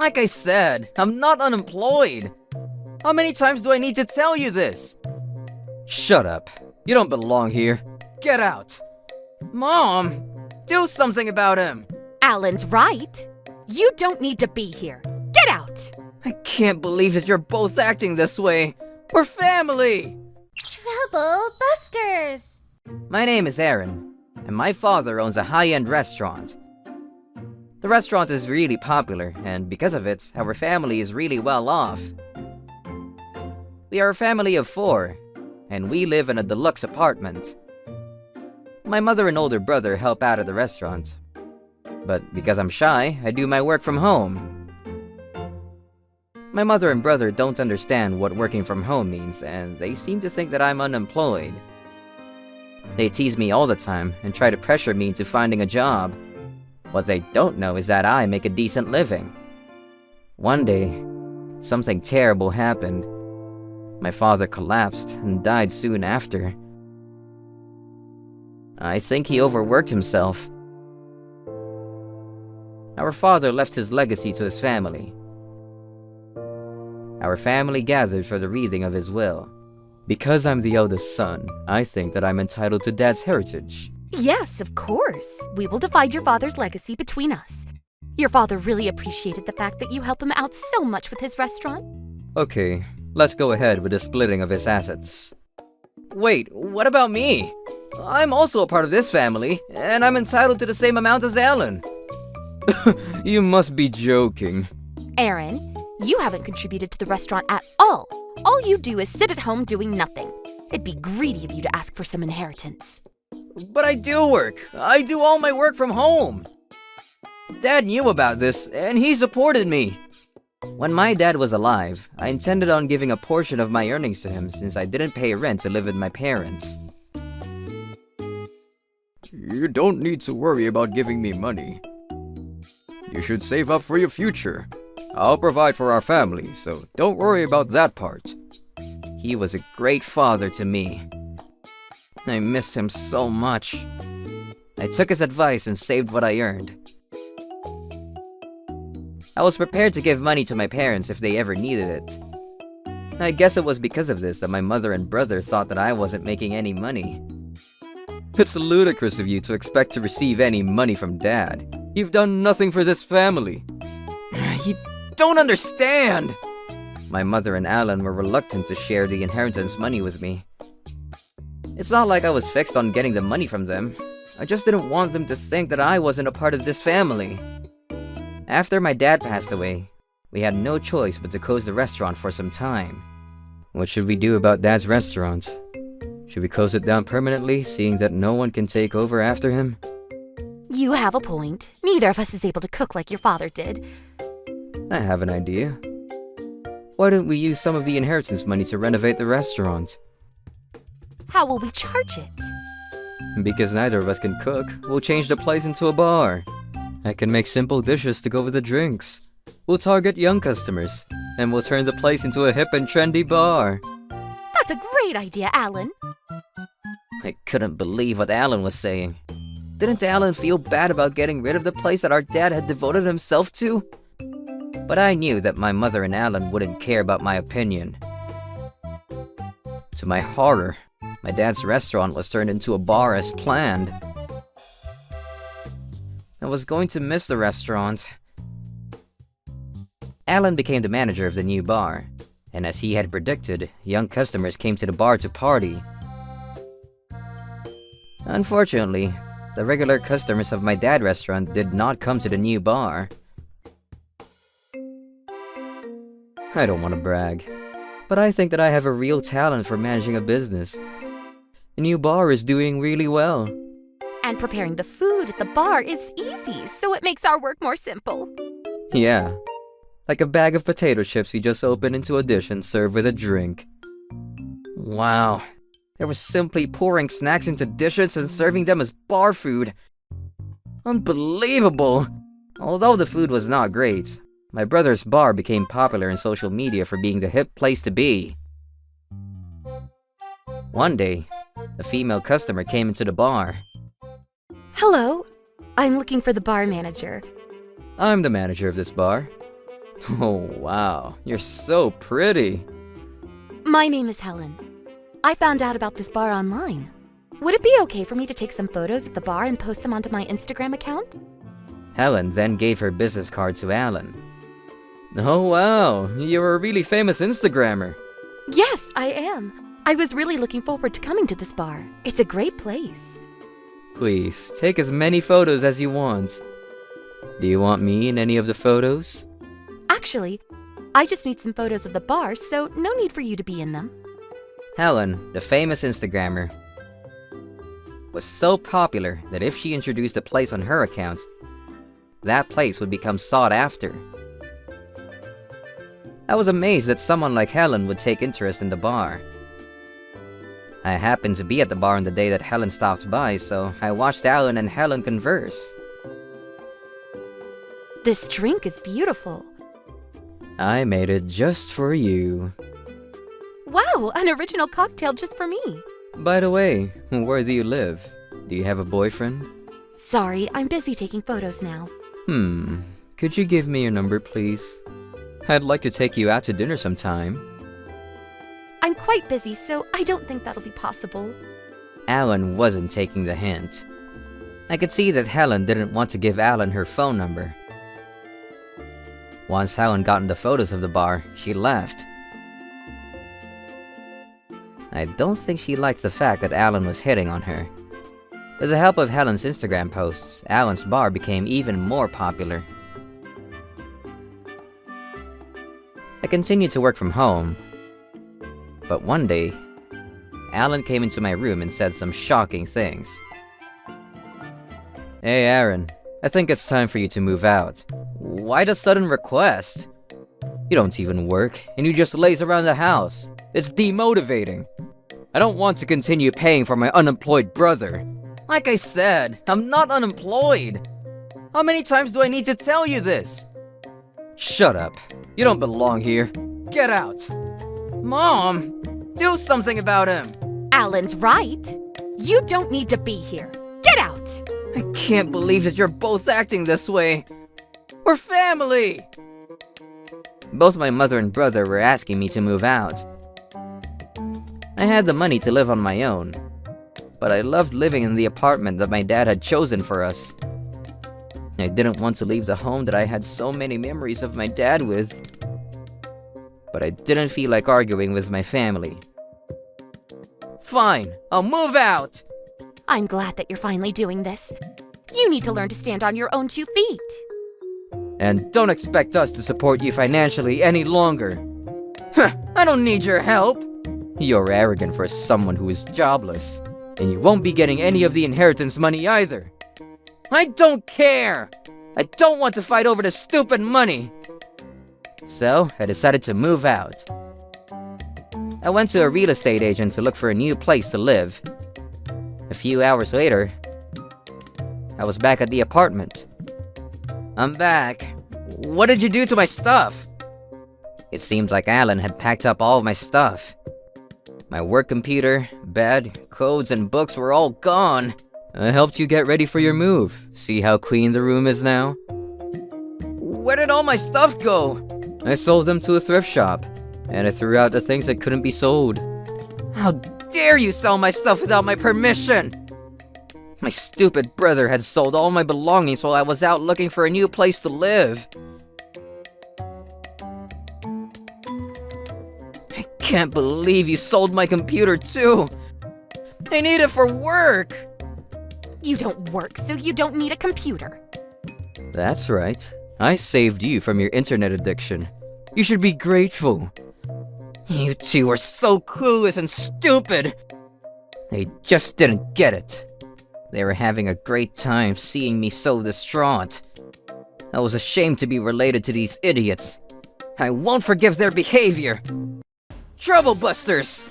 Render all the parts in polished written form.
Like I said, I'm not unemployed. How many times do I need to tell you this? Shut up. You don't belong here. Get out. Mom, do something about him. Alan's right. You don't need to be here. Get out! I can't believe that you're both acting this way. We're family. Trouble Busters! My name is Aaron, and my father owns a high-end restaurant. The restaurant is really popular, and because of it, our family is really well off. We are a family of 4, and we live in a deluxe apartment. My mother and older brother help out at the restaurant. But because I'm shy, I do my work from home. My mother and brother don't understand what working from home means, and they seem to think that I'm unemployed. They tease me all the time and try to pressure me into finding a job. What they don't know is that I make a decent living. One day, something terrible happened. My father collapsed and died soon after. I think he overworked himself. Our father left his legacy to his family. Our family gathered for the reading of his will. Because I'm the eldest son, I think that I'm entitled to Dad's heritage. Yes, of course. We will divide your father's legacy between us. Your father really appreciated the fact that you help him out so much with his restaurant. Okay, let's go ahead with the splitting of his assets. Wait, what about me? I'm also a part of this family, and I'm entitled to the same amount as Alan. You must be joking. Aaron, you haven't contributed to the restaurant at all. All you do is sit at home doing nothing. It'd be greedy of you to ask for some inheritance. But I do work. I do all my work from home. Dad knew about this, and he supported me. When my dad was alive, I intended on giving a portion of my earnings to him since I didn't pay rent to live with my parents. You don't need to worry about giving me money. You should save up for your future. I'll provide for our family, so don't worry about that part. He was a great father to me. I miss him so much. I took his advice and saved what I earned. I was prepared to give money to my parents if they ever needed it. I guess it was because of this that my mother and brother thought that I wasn't making any money. It's ludicrous of you to expect to receive any money from Dad. You've done nothing for this family. You don't understand! My mother and Alan were reluctant to share the inheritance money with me. It's not like I was fixed on getting the money from them. I just didn't want them to think that I wasn't a part of this family. After my dad passed away, we had no choice but to close the restaurant for some time. What should we do about Dad's restaurant? Should we close it down permanently, seeing that no one can take over after him? You have a point. Neither of us is able to cook like your father did. I have an idea. Why don't we use some of the inheritance money to renovate the restaurant? How will we charge it? Because neither of us can cook, we'll change the place into a bar. I can make simple dishes to go with the drinks. We'll target young customers, and we'll turn the place into a hip and trendy bar. That's a great idea, Alan. I couldn't believe what Alan was saying. Didn't Alan feel bad about getting rid of the place that our dad had devoted himself to? But I knew that my mother and Alan wouldn't care about my opinion. To my horror, my dad's restaurant was turned into a bar as planned. I was going to miss the restaurant. Alan became the manager of the new bar, and as he had predicted, young customers came to the bar to party. Unfortunately, the regular customers of my dad's restaurant did not come to the new bar. I don't want to brag, but I think that I have a real talent for managing a business. The new bar is doing really well. And preparing the food at the bar is easy, so it makes our work more simple. Yeah, like a bag of potato chips you just open into a dish and serve with a drink. Wow, they were simply pouring snacks into dishes and serving them as bar food. Unbelievable! Although the food was not great, my brother's bar became popular in social media for being the hip place to be. One day, a female customer came into the bar. Hello, I'm looking for the bar manager. I'm the manager of this bar. Oh wow, you're so pretty. My name is Helen. I found out about this bar online. Would it be okay for me to take some photos at the bar and post them onto my Instagram account? Helen then gave her business card to Alan. Oh wow, you're a really famous Instagrammer. Yes, I am. I was really looking forward to coming to this bar. It's a great place. Please, take as many photos as you want. Do you want me in any of the photos? Actually, I just need some photos of the bar, so no need for you to be in them. Helen, the famous Instagrammer, was so popular that if she introduced a place on her account, that place would become sought after. I was amazed that someone like Helen would take interest in the bar. I happened to be at the bar on the day that Helen stopped by, so I watched Alan and Helen converse. This drink is beautiful. I made it just for you. Wow, an original cocktail just for me. By the way, where do you live? Do you have a boyfriend? Sorry, I'm busy taking photos now. Could you give me your number, please? I'd like to take you out to dinner sometime. I'm quite busy, so I don't think that'll be possible. Alan wasn't taking the hint. I could see that Helen didn't want to give Alan her phone number. Once Helen got in the photos of the bar, she left. I don't think she liked the fact that Alan was hitting on her. With the help of Helen's Instagram posts, Alan's bar became even more popular. I continued to work from home, but one day, Alan came into my room and said some shocking things. Hey Aaron, I think it's time for you to move out. Why the sudden request? You don't even work, and you just laze around the house. It's demotivating. I don't want to continue paying for my unemployed brother. Like I said, I'm not unemployed. How many times do I need to tell you this? Shut up. You don't belong here. Get out. Mom, do something about him. Alan's right. You don't need to be here. Get out! I can't believe that you're both acting this way. We're family. Both my mother and brother were asking me to move out. I had the money to live on my own, but I loved living in the apartment that my dad had chosen for us. I didn't want to leave the home that I had so many memories of my dad with, but I didn't feel like arguing with my family. Fine, I'll move out! I'm glad that you're finally doing this. You need to learn to stand on your own 2 feet. And don't expect us to support you financially any longer. I don't need your help. You're arrogant for someone who is jobless, and you won't be getting any of the inheritance money either. I don't care! I don't want to fight over the stupid money! So, I decided to move out. I went to a real estate agent to look for a new place to live. A few hours later, I was back at the apartment. I'm back. What did you do to my stuff? It seemed like Alan had packed up all of my stuff. My work computer, bed, codes, and books were all gone. I helped you get ready for your move. See how clean the room is now? Where did all my stuff go? I sold them to a thrift shop, and I threw out the things that couldn't be sold. How dare you sell my stuff without my permission? My stupid brother had sold all my belongings while I was out looking for a new place to live. I can't believe you sold my computer too. I need it for work. You don't work, so you don't need a computer. That's right. I saved you from your internet addiction. You should be grateful. You two are so clueless and stupid. They just didn't get it. They were having a great time seeing me so distraught. I was ashamed to be related to these idiots. I won't forgive their behavior. Troublebusters!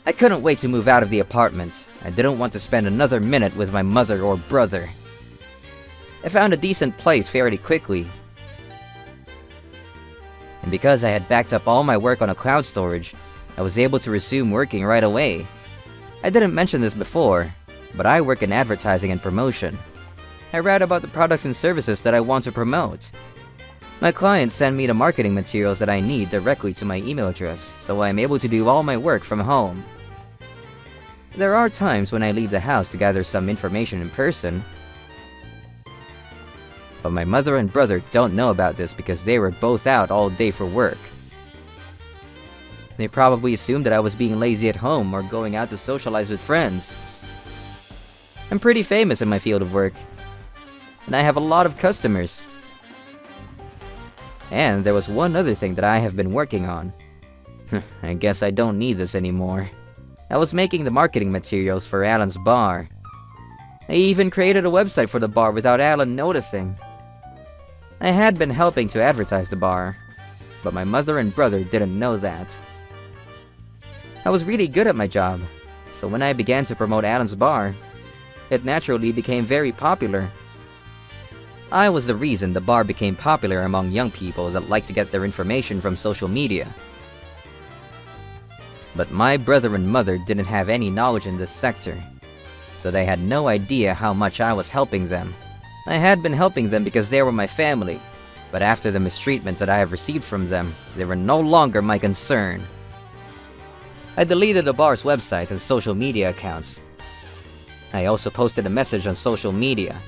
I couldn't wait to move out of the apartment. I didn't want to spend another minute with my mother or brother. I found a decent place fairly quickly. And because I had backed up all my work on a cloud storage, I was able to resume working right away. I didn't mention this before, but I work in advertising and promotion. I write about the products and services that I want to promote. My clients send me the marketing materials that I need directly to my email address, so I am able to do all my work from home. There are times when I leave the house to gather some information in person, but my mother and brother don't know about this because they were both out all day for work. They probably assumed that I was being lazy at home or going out to socialize with friends. I'm pretty famous in my field of work, and I have a lot of customers. And there was one other thing that I have been working on. I guess I don't need this anymore. I was making the marketing materials for Alan's bar. I even created a website for the bar without Alan noticing. I had been helping to advertise the bar, but my mother and brother didn't know that. I was really good at my job, so when I began to promote Alan's bar, it naturally became very popular. I was the reason the bar became popular among young people that like to get their information from social media. But my brother and mother didn't have any knowledge in this sector, so they had no idea how much I was helping them. I had been helping them because they were my family, but after the mistreatments that I have received from them, they were no longer my concern. I deleted the bar's website and social media accounts. I also posted a message on social media.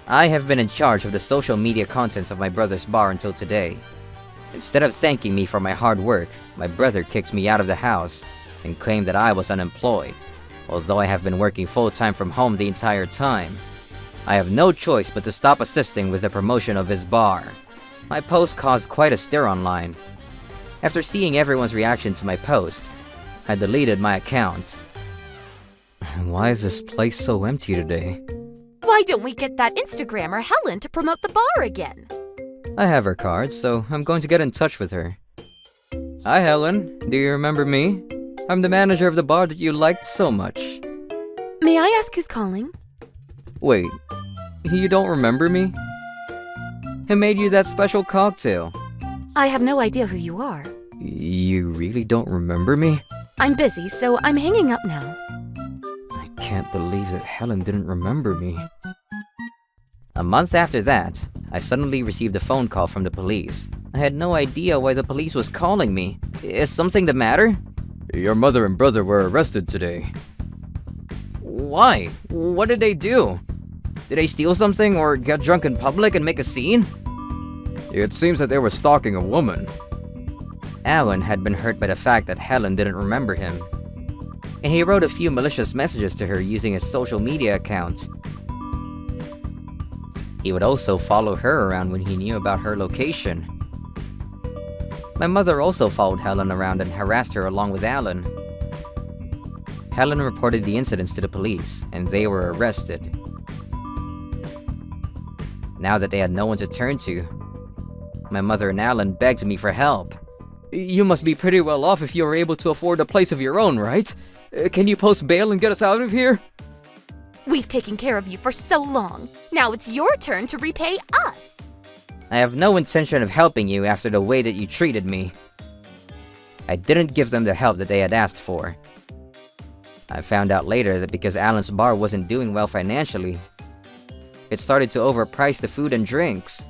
I have been in charge of the social media content of my brother's bar until today. Instead of thanking me for my hard work, my brother kicked me out of the house and claimed that I was unemployed, although I have been working full-time from home the entire time. I have no choice but to stop assisting with the promotion of his bar. My post caused quite a stir online. After seeing everyone's reaction to my post, I deleted my account. Why is this place so empty today? Why don't we get that Instagrammer Helen to promote the bar again? I have her card, so I'm going to get in touch with her. Hi Helen, do you remember me? I'm the manager of the bar that you liked so much. May I ask who's calling? Wait, you don't remember me? Who made you that special cocktail? I have no idea who you are. You really don't remember me? I'm busy, so I'm hanging up now. I can't believe that Helen didn't remember me. A month after that, I suddenly received a phone call from the police. I had no idea why the police was calling me. Is something the matter? Your mother and brother were arrested today. Why? What did they do? Did they steal something or get drunk in public and make a scene? It seems that they were stalking a woman. Alan had been hurt by the fact that Helen didn't remember him, and he wrote a few malicious messages to her using his social media account. He would also follow her around when he knew about her location. My mother also followed Helen around and harassed her along with Alan. Helen reported the incidents to the police, and they were arrested. Now that they had no one to turn to, my mother and Alan begged me for help. You must be pretty well off if you are able to afford a place of your own, right? Can you post bail and get us out of here? We've taken care of you for so long. Now it's your turn to repay us. I have no intention of helping you after the way that you treated me. I didn't give them the help that they had asked for. I found out later that because Alan's bar wasn't doing well financially, it started to overprice the food and drinks.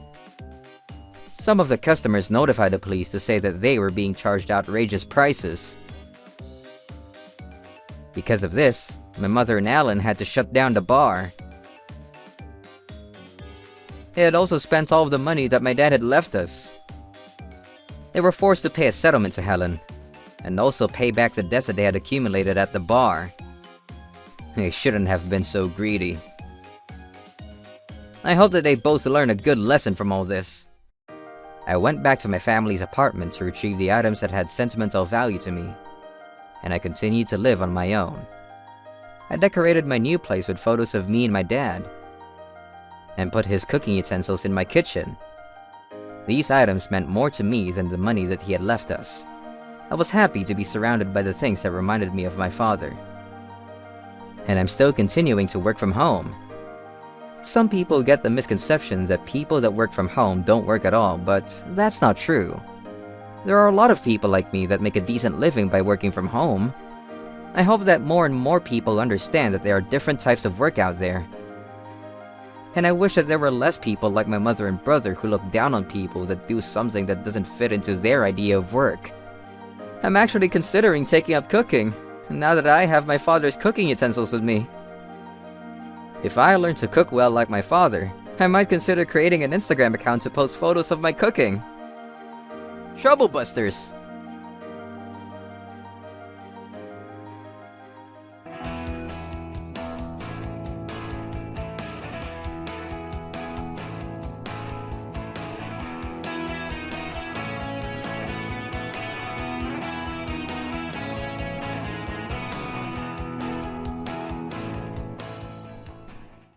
Some of the customers notified the police to say that they were being charged outrageous prices. Because of this, my mother and Alan had to shut down the bar. They had also spent all of the money that my dad had left us. They were forced to pay a settlement to Helen, and also pay back the debts that they had accumulated at the bar. They shouldn't have been so greedy. I hope that they both learn a good lesson from all this. I went back to my family's apartment to retrieve the items that had sentimental value to me, and I continued to live on my own. I decorated my new place with photos of me and my dad, and put his cooking utensils in my kitchen. These items meant more to me than the money that he had left us. I was happy to be surrounded by the things that reminded me of my father. And I'm still continuing to work from home. Some people get the misconception that people that work from home don't work at all, but that's not true. There are a lot of people like me that make a decent living by working from home. I hope that more and more people understand that there are different types of work out there. And I wish that there were less people like my mother and brother who look down on people that do something that doesn't fit into their idea of work. I'm actually considering taking up cooking, now that I have my father's cooking utensils with me. If I learn to cook well like my father, I might consider creating an Instagram account to post photos of my cooking. Troublebusters!